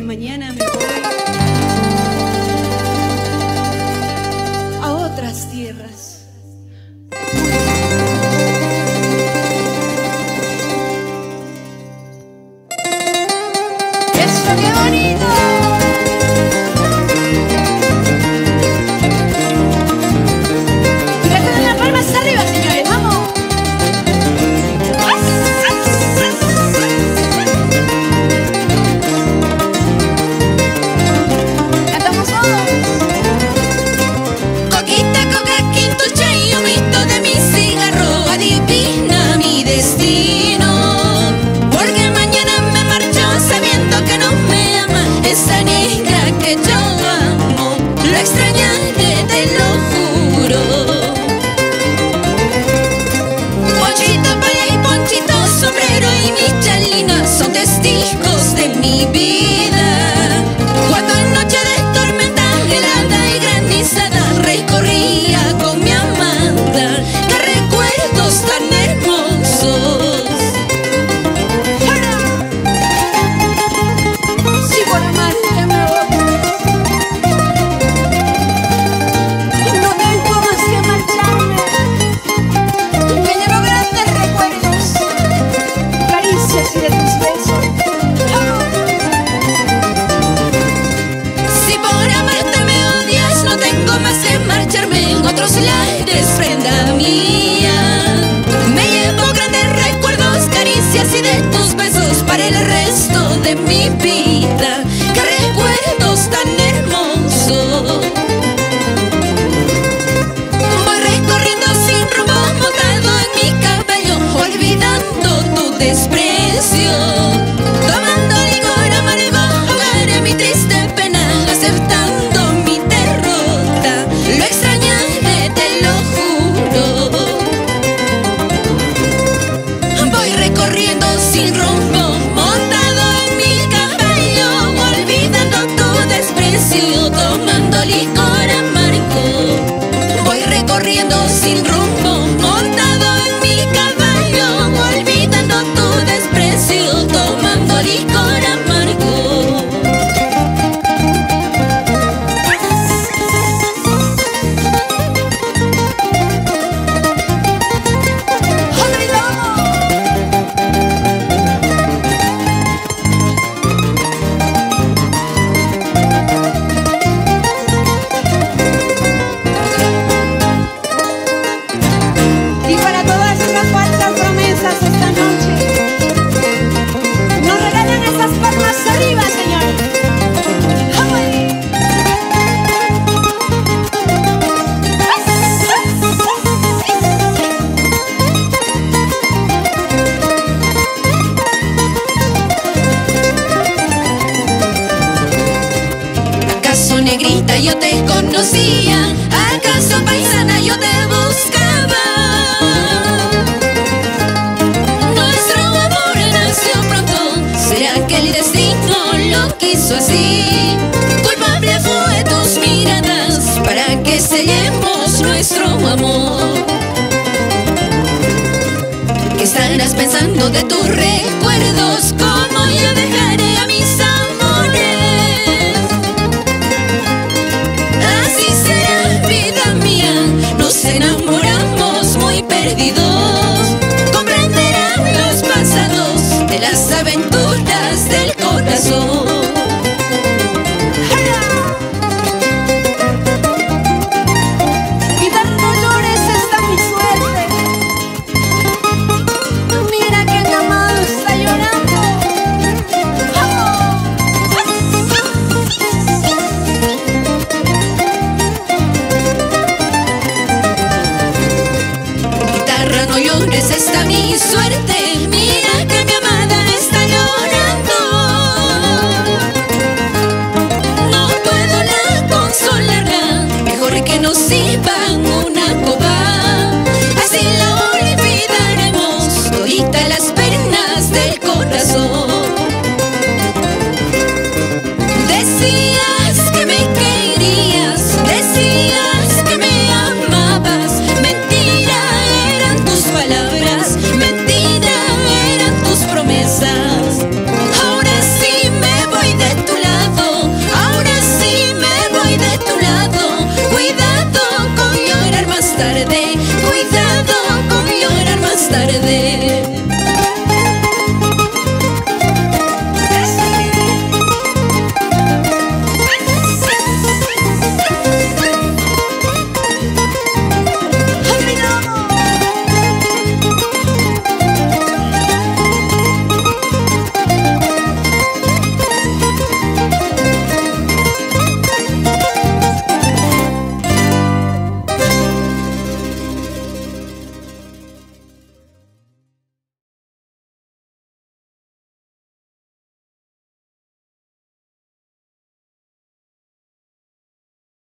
mañana me voy a otras tierras. ¡Eso, qué bonito! Negrita, yo te conocía, acaso paisana yo te buscaba. Nuestro amor nació pronto, ¿será que el destino lo quiso así? Culpable fue tus miradas para que sellemos nuestro amor. ¿Qué estarás pensando de tus recuerdos? ¿Cómo yo dejaré a mis amores? Nos enamoramos muy perdidos. Comprenderán los pasados de las aventuras del corazón. Esta mi suerte, mira que mi amada está llorando. No puedo la consolarla, mejor que nos sirvan una copa. Así la olvidaremos, todita las penas del corazón. Decías que me querías, decías que me amabas. Mentira eran tus palabras, mentira era tarde.